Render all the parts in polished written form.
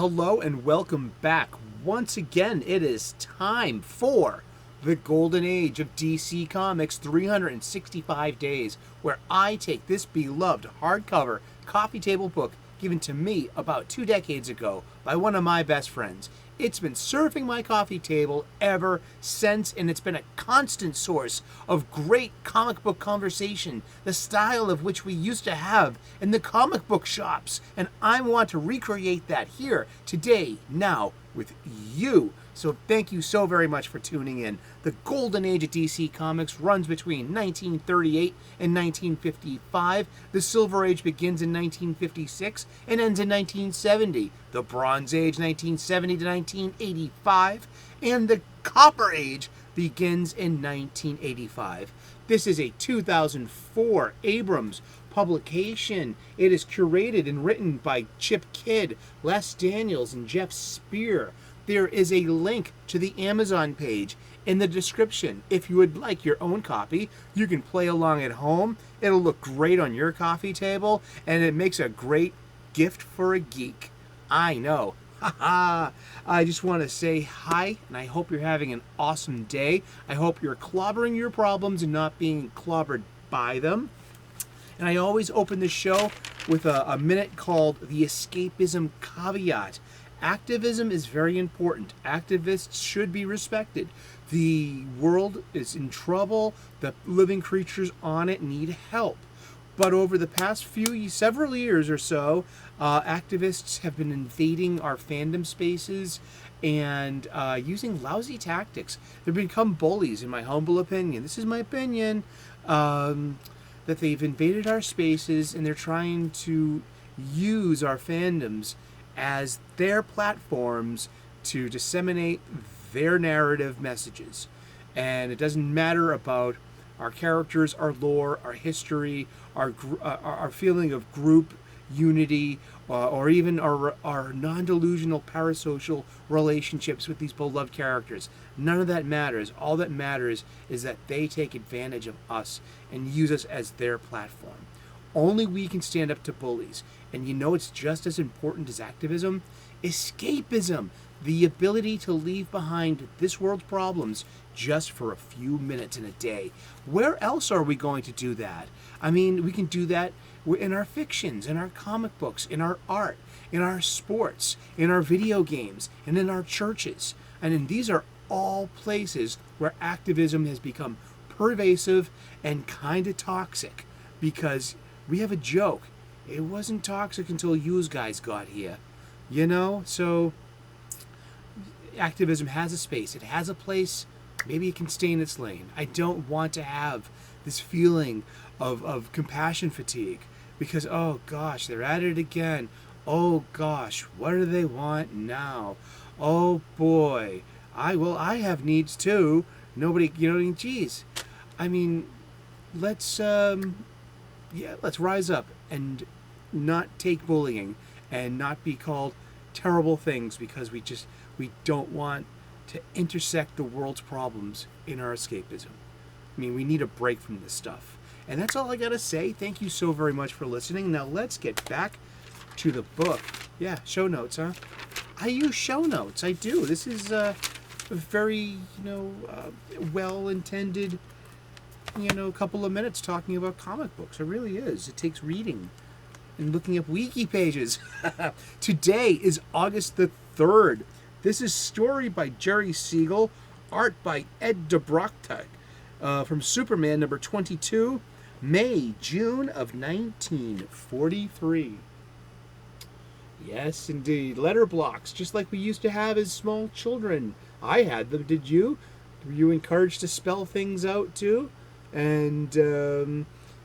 Hello and welcome back. Once again, it is time for the golden age of DC Comics 365 days, where I take this beloved hardcover coffee table book given to me about 2 decades ago by one of my best friends. It's been surfing my coffee table ever since, and it's been a constant source of great comic book conversation, the style of which we used to have in the comic book shops. And I want to recreate that here, today, now, with you. So thank you so very much for tuning in. The golden age of DC Comics runs between 1938 and 1955. The Silver Age begins in 1956 and ends in 1970. The Bronze Age, 1970 to 1985. And the Copper Age begins in 1985. This is a 2004 Abrams publication. It is curated and written by Chip Kidd, Les Daniels, and Geoff Spear. There is a link to the Amazon page in the description. If you would like your own copy, you can play along at home. It'll look great on your coffee table, and it makes a great gift for a geek. I know. Haha. I just want to say hi, and I hope you're having an awesome day. I hope you're clobbering your problems and not being clobbered by them. And I always open the show with a minute called the Escapism Caveat. Activism is very important. Activists should be respected. The world is in trouble. The living creatures on it need help. But over the past several years or so, activists have been invading our fandom spaces and using lousy tactics. They've become bullies, in my humble opinion. This is my opinion. That they've invaded our spaces and they're trying to use our fandoms as their platforms to disseminate their narrative messages. And it doesn't matter about our characters, our lore, our history, our feeling of group unity, or even our non-delusional parasocial relationships with these beloved characters. None of that matters. All that matters is that they take advantage of us and use us as their platform. Only we can stand up to bullies. And you know it's just as important as activism? Escapism. The ability to leave behind this world's problems just for a few minutes in a day. Where else are we going to do that? I mean, we can do that in our fictions, in our comic books, in our art, in our sports, in our video games, and in our churches. And these are all places where activism has become pervasive and kind of toxic, because we have a joke. It wasn't toxic until you guys got here. You know? So activism has a space. It has a place. Maybe it can stay in its lane. I don't want to have this feeling of compassion fatigue because, oh gosh, they're at it again. Oh gosh, what do they want now? Oh boy. I have needs too. Nobody, geez. I mean, let's rise up and not take bullying and not be called terrible things because we don't want to intersect the world's problems in our escapism. I mean, we need a break from this stuff. And that's all I gotta say. Thank you so very much for listening. Now let's get back to the book. Yeah, show notes, huh? I use show notes. I do. This is a very, well-intended, couple of minutes talking about comic books. It really is. It takes reading and looking up wiki pages. Today is August the 3rd. This is story by Jerry Siegel, art by Ed Dobrokta, from Superman number 22, June of 1943. Yes, indeed. Letter blocks, just like we used to have as small children. I had them, did you? Were you encouraged to spell things out too? And,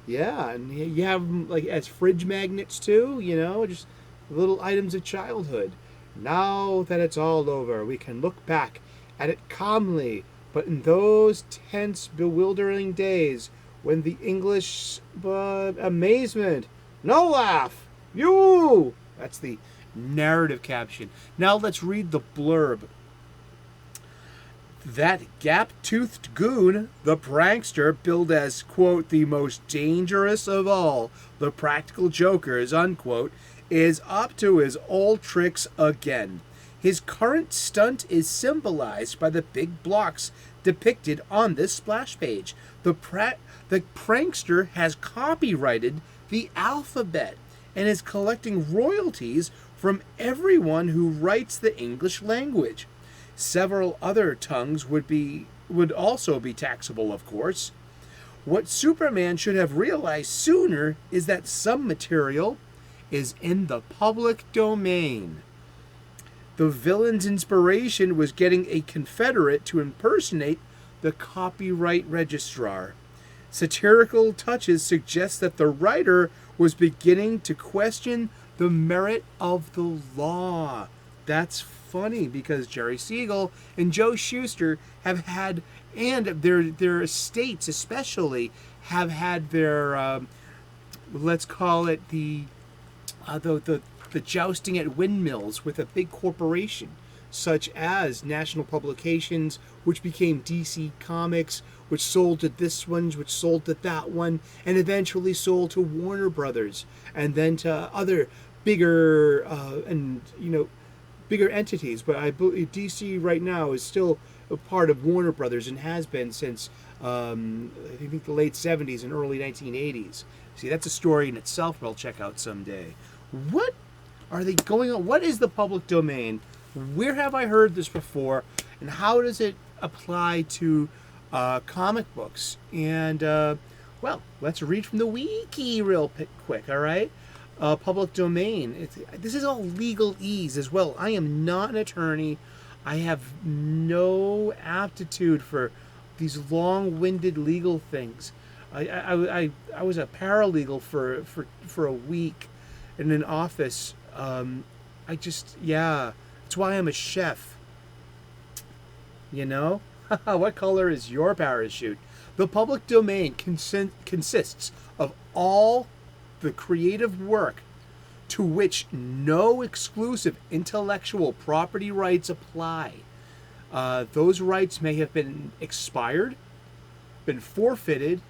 yeah, and you have them like as fridge magnets too, just little items of childhood. Now that it's all over, we can look back at it calmly, but in those tense, bewildering days when the English amazement, no laugh, you! That's the narrative caption. Now let's read the blurb. That gap-toothed goon, the prankster, billed as, quote, the most dangerous of all the practical jokers, unquote, is up to his old tricks again. His current stunt is symbolized by the big blocks depicted on this splash page. The prankster has copyrighted the alphabet and is collecting royalties from everyone who writes the English language. Several other tongues would also be taxable, of course. What Superman should have realized sooner is that some material is in the public domain. The villain's inspiration was getting a Confederate to impersonate the copyright registrar. Satirical touches suggest that the writer was beginning to question the merit of the law. That's funny because Jerry Siegel and Joe Shuster have had, and their estates especially, have had their, let's call it the jousting at windmills with a big corporation, such as National Publications, which became DC Comics, which sold to this one, which sold to that one, and eventually sold to Warner Brothers, and then to other bigger bigger entities. But I believe DC right now is still a part of Warner Brothers and has been since I think the late 70s and early 1980s. See, that's a story in itself that I'll check out someday. What are they going on? What is the public domain? Where have I heard this before? And how does it apply to comic books? And, well, let's read from the wiki real quick, all right? Public domain. This is all legalese as well. I am not an attorney. I have no aptitude for these long-winded legal things. I was a paralegal for a week in an office. That's why I'm a chef. You know? What color is your parachute? The public domain consists of all the creative work to which no exclusive intellectual property rights apply. Those rights may have been expired, been forfeited,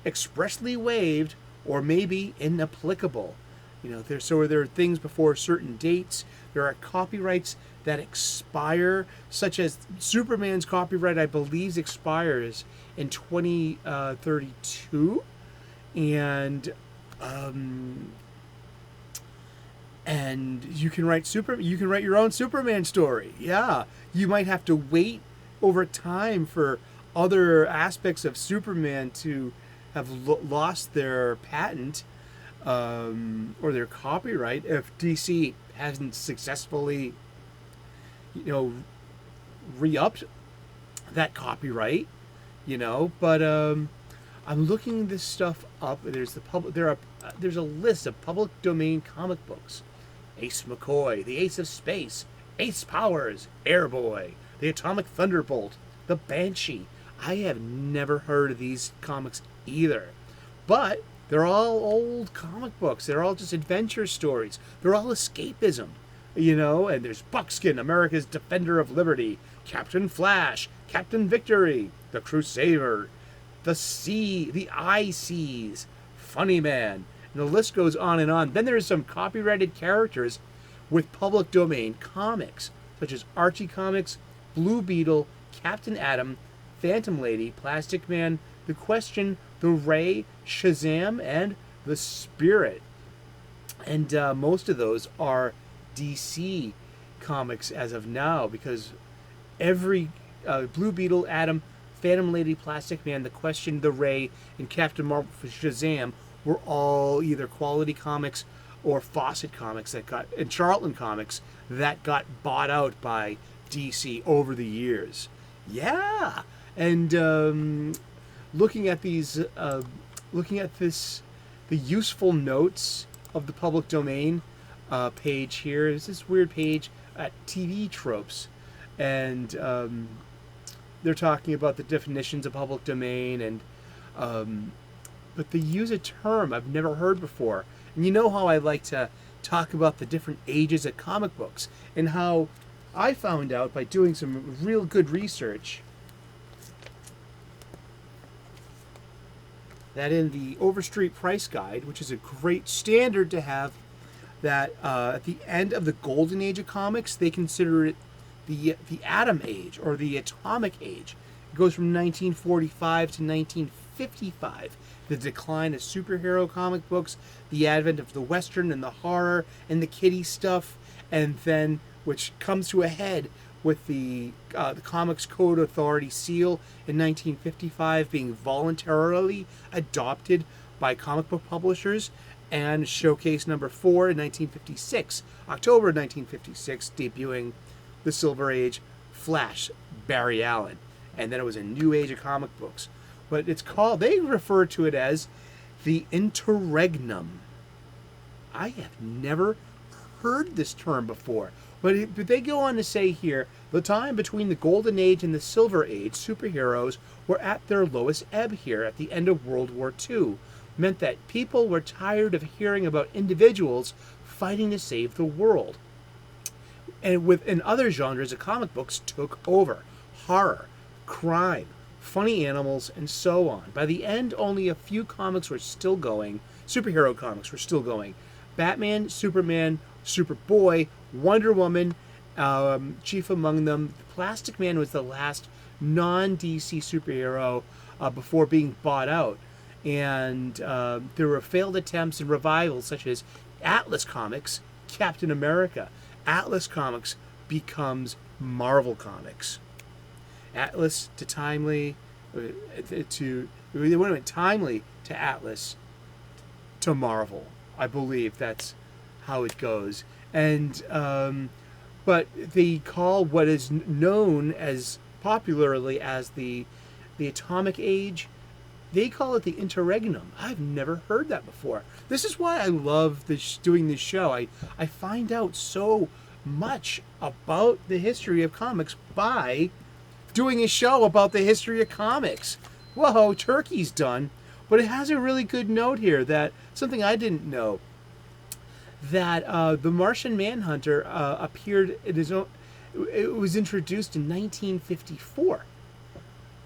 expressly waived, or maybe inapplicable. You know, there are things before certain dates. There are copyrights that expire, such as Superman's copyright, I believe, expires in 2032, and you can write your own Superman story. Yeah, you might have to wait over time for other aspects of Superman to have lost their patent or their copyright if DC hasn't successfully, re-upped that copyright, But I'm looking this stuff up. There's a list of public domain comic books: Ace McCoy, the Ace of Space, Ace Powers, Airboy, the Atomic Thunderbolt, the Banshee. I have never heard of these comics either, but they're all old comic books. They're all just adventure stories. They're all escapism, and there's Buckskin, America's Defender of Liberty, Captain Flash, Captain Victory, the Crusader, the Eye Seas, Funny Man, and the list goes on and on. Then there's some copyrighted characters with public domain comics, such as Archie Comics, Blue Beetle, Captain Atom, Phantom Lady, Plastic Man, The Question, The Ray, Shazam, and The Spirit. And most of those are DC comics as of now, because every Blue Beetle, Atom, Phantom Lady, Plastic Man, The Question, The Ray, and Captain Marvel for Shazam were all either Quality Comics or Fawcett Comics and Charlton Comics that got bought out by DC over the years. Yeah, and looking at the useful notes of the public domain page here is this weird page at TV tropes, and they're talking about the definitions of public domain, and but they use a term I've never heard before. And you know how I like to talk about the different ages of comic books, and how I found out by doing some real good research that in the Overstreet Price Guide, which is a great standard to have that at the end of the golden age of comics, they consider it the atom age or the atomic age. It goes from 1945 to 1955. The decline of superhero comic books, the advent of the Western and the horror and the kiddie stuff, and then which comes to a head with the Comics Code Authority seal in 1955 being voluntarily adopted by comic book publishers, and Showcase number 4 in 1956, October 1956, debuting the Silver Age, Flash, Barry Allen. And then it was a new age of comic books. But it's called, they refer to it as the interregnum. I have never heard this term before. But they go on to say here, the time between the Golden Age and the Silver Age, superheroes were at their lowest ebb here at the end of World War II. Meant that people were tired of hearing about individuals fighting to save the world. And within other genres of comic books took over. Horror, crime, funny animals, and so on. By the end, only a few comics were still going. Superhero comics were still going. Batman, Superman, Superboy, Wonder Woman, chief among them. Plastic Man was the last non-DC superhero before being bought out. And there were failed attempts and revivals such as Atlas Comics, Captain America. Atlas Comics becomes Marvel Comics. Atlas to Timely, they went Timely to Atlas to Marvel. I believe that's how it goes. And but they call what is known as popularly as the Atomic Age, they call it the interregnum. I've never heard that before. This is why I love doing this show. I find out so much about the history of comics by doing a show about the history of comics. Whoa, turkey's done. But it has a really good note here that something I didn't know. That the Martian Manhunter appeared in his own. It was introduced in 1954,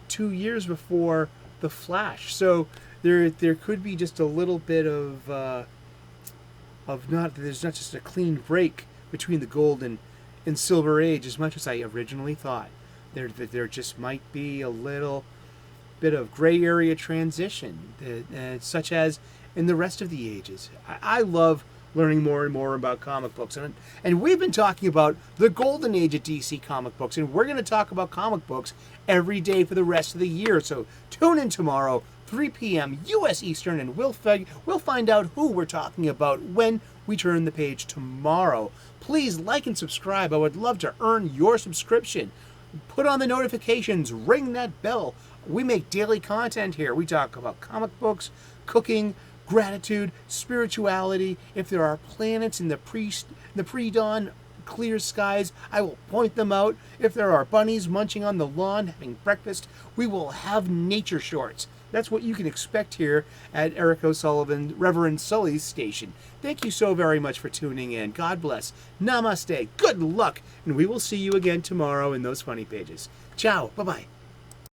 2 years before the Flash. So there could be just a little bit of not. There's not just a clean break between the Golden and Silver Age as much as I originally thought. There just might be a little bit of gray area transition, such as in the rest of the ages. I love learning more and more about comic books. And we've been talking about the golden age of DC comic books, and we're going to talk about comic books every day for the rest of the year. So tune in tomorrow, 3 p.m. U.S. Eastern, and we'll find out who we're talking about when we turn the page tomorrow. Please like and subscribe. I would love to earn your subscription. Put on the notifications, ring that bell. We make daily content here. We talk about comic books, cooking, gratitude, spirituality. If there are planets in the pre-dawn clear skies, I will point them out. If there are bunnies munching on the lawn having breakfast, we will have nature shorts. That's what you can expect here at Eric O'Sullivan, Reverend Sully's station. Thank you so very much for tuning in. God bless. Namaste. Good luck. And we will see you again tomorrow in those funny pages. Ciao. Bye-bye.